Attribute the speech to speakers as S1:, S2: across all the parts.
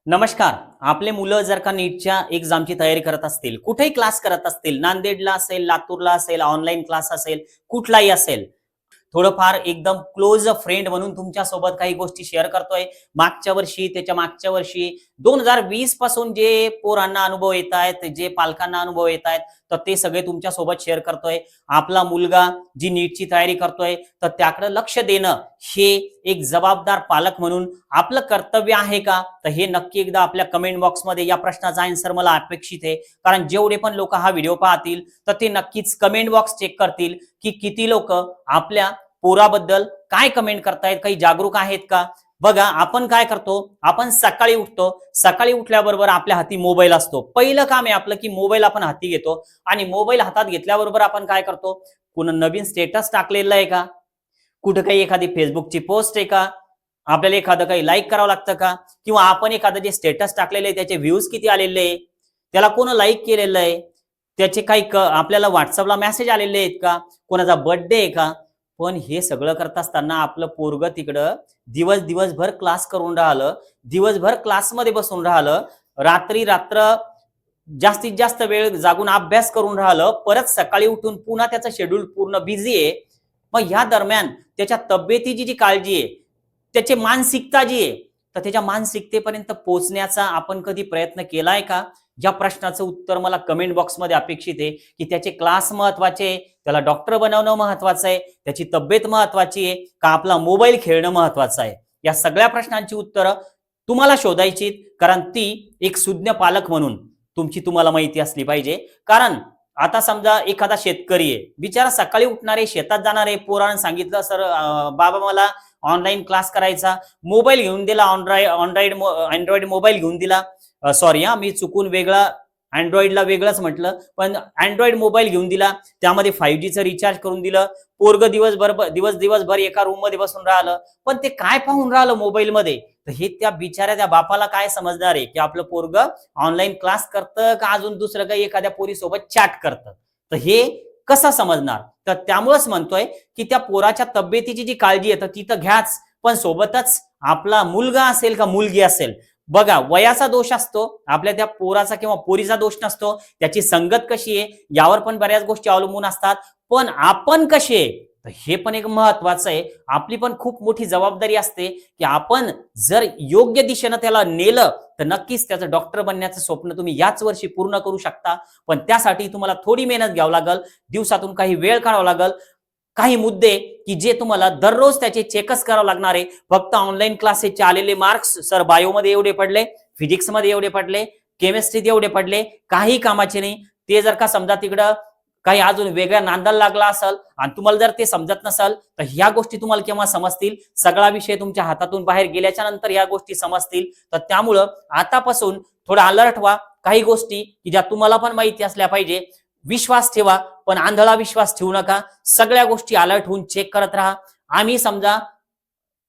S1: नमस्कार. आपले मुलं जर का नीटच्या एक्झामची तयारी करत असतील, कुठेही क्लास करत असतील, नांदेडला असेल, लातूरला असेल, ऑनलाईन क्लास असेल, कुठलाही असेल, थोडंफार एकदम क्लोज फ्रेंड म्हणून तुमच्यासोबत काही गोष्टी शेअर करतोय. मागच्या वर्षी, त्याच्या मागच्या वर्षी 2020 पासून जे पोरांना अनुभव येत आहेत, जे पालकांना अनुभव येत आहेत, तर ते सगळे तुमच्यासोबत शेअर करतोय. आपला मुलगा जी नीटची तयारी करतोय, तर त्याकडे लक्ष देणं हे एक जबाबदार पालक म्हणून आपलं कर्तव्य आहे का? तर हे नक्की एकदा आपल्या कमेंट बॉक्समध्ये या प्रश्नाचा आन्सर मला अपेक्षित आहे. कारण जेवढे पण लोक हा व्हिडिओ पाहतील, तर ते नक्कीच कमेंट बॉक्स चेक करतील की किती लोक आपल्या पोराबद्दल काय कमेंट करतायत, काही जागरूक आहेत का? बघा, आपण काय करतो, आपण सकाळी उठतो, सकाळी उठल्याबरोबर आपल्या हाती मोबाईल असतो. पहिलं काम आहे आपलं की मोबाईल आपण हाती घेतो आणि मोबाईल हातात घेतल्याबरोबर आपण काय करतो, कोण नवीन स्टेटस टाकलेलं आहे का, कुठं काही एखादी फेसबुकची पोस्ट आहे का, आपल्याला एखादं काही लाईक करावं लागतं का, किंवा आपण एखादं जे स्टेटस टाकलेलं आहे त्याचे व्ह्यूज किती आलेले आहे, त्याला कोण लाईक केलेलं आहे, त्याचे काही आपल्याला व्हॉट्सअपला मेसेज आलेले आहेत का, कोणाचा बर्थडे आहे का. पण हे सगळं करत असताना आपलं पोरग तिकडं दिवसभर क्लास करून राहिलं, दिवसभर क्लासमध्ये बसून राहिलं, रात्री रात्र जास्तीत जास्त वेळ जागून अभ्यास करून राहिलं, परत सकाळी उठून पुन्हा त्याचं शेड्यूल पूर्ण बिझी आहे. मग ह्या दरम्यान त्याच्या तब्येतीची जी काळजी आहे, त्याची मानसिकता जी आहे, तर त्याच्या मानसिकतेपर्यंत पोहोचण्याचा आपण कधी प्रयत्न केलाय का? या प्रश्नाचं उत्तर मला कमेंट बॉक्समध्ये अपेक्षित आहे. की त्याचे क्लास महत्वाचे, त्याला डॉक्टर बनवणं महत्वाचं आहे, त्याची तब्येत महत्वाची आहे का आपला मोबाईल खेळणं महत्वाचं आहे? या सगळ्या प्रश्नांची उत्तरं तुम्हाला शोधायची, कारण ती एक सुज्ञ पालक म्हणून तुम्हाला माहिती असली पाहिजे. कारण आता समजा एखादा शेतकरी आहे, बिचारा सकाळी उठणारे, शेतात जाणारे, पोरानं सांगितलं सर बाबा मला ऑनलाईन क्लास करायचा, मोबाईल घेऊन दिला, अँड्रॉइड मोबाईल घेऊन दिला. सॉरी मी चुकून वेगळा अँड्रॉइडला वेगळंच म्हटलं, पण अँड्रॉइड मोबाईल घेऊन दिला, त्यामध्ये 5Gचं रिचार्ज करून दिलं. पोरग दिवसभर एका रूम मध्ये बसून राहिलं, पण ते काय पाहून राहिलं मोबाईलमध्ये, तर हे त्या बिचाऱ्या त्या बापाला काय समजणार आहे की आपलं पोरग ऑनलाईन क्लास करतं का अजून दुसरं काही एखाद्या पोरीसोबत चॅट करतं. तर हे कसं समजणार? तर त्यामुळेच म्हणतोय की त्या पोराच्या तब्येतीची जी काळजी आहे तर ती तर घ्याच, पण सोबतच आपला मुलगा असेल का मुलगी असेल, बघा वयाचा दोष असतो, आपल्या त्या पोराचा किंवा पोरीचा दोष नसतो, त्याची संगत कशी आहे यावर पण बऱ्याच गोष्टी अवलंबून असतात. पण आपण कसे आहे, तर हे पण एक महत्वाचं आहे. आपली पण खूप मोठी जबाबदारी असते की आपण जर योग्य दिशेनं त्याला नेलं तर नक्कीच त्याचं डॉक्टर बनण्याचं स्वप्न तुम्ही याच वर्षी पूर्ण करू शकता. पण त्यासाठी तुम्हाला थोडी मेहनत घ्यावी लागेल, दिवसातून काही वेळ काढावा लागेल. काही मुद्दे की जे तुम्हाला दररोज त्याचे चेकच करावं लागणार आहे. फक्त ऑनलाईन क्लासेसचे आलेले मार्क्स, सर बायोमध्ये एवढे पडले, फिजिक्समध्ये एवढे पडले, केमिस्ट्रीत एवढे पडले, काही कामाचे नाही. ते जर का समजा तिकडं काही अजून वेगळ्या नांदाला लागला असेल आणि तुम्हाला जर ते समजत नसेल, तर ह्या गोष्टी तुम्हाला केव्हा समजतील? सगळा विषय तुमच्या हातातून बाहेर गेल्याच्या नंतर ह्या गोष्टी समजतील. तर त्यामुळं आतापासून थोडा अलर्ट व्हा. काही गोष्टी की ज्या तुम्हाला पण माहिती असल्या पाहिजे. विश्वास ठेवा, पण आंधळा विश्वास ठेवू नका. सगळ्या गोष्टी अलर्ट होऊन चेक करत राहा. आम्ही समजा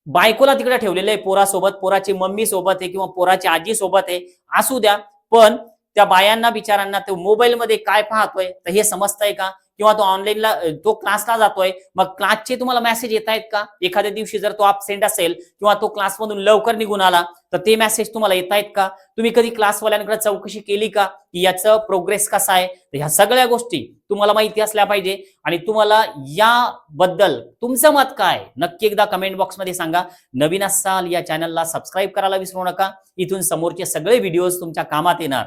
S1: बायकोला तिकडे ठेवलेलं आहे पोरासोबत, पोराची मम्मी सोबत आहे किंवा पोराची आजी सोबत आहे, असू द्या, पण त्या बायांना बिचारांना तो मोबाईलमध्ये काय पाहतोय तर हे समजतंय का? किंवा तो ऑनलाईनला तो क्लासला जातोय, मग क्लासचे तुम्हाला मेसेज येत आहेत का? एखाद्या दिवशी जर तो ॲब्सेंट असेल किंवा तो क्लासमधून लवकर निघून आला तर ते मेसेज तुम्हाला येत आहेत का? तुम्ही कधी क्लासवाल्यांकडे चौकशी केली का की याचं प्रोग्रेस कसा आहे? तर ह्या सगळ्या गोष्टी तुम्हाला माहिती असल्या पाहिजे. आणि तुम्हाला याबद्दल तुमचं मत काय, नक्की एकदा कमेंट बॉक्समध्ये सांगा. नवीन असाल या चॅनलला सबस्क्राईब करायला विसरू नका. इथून समोरचे सगळे व्हिडिओज तुमच्या कामात येणार.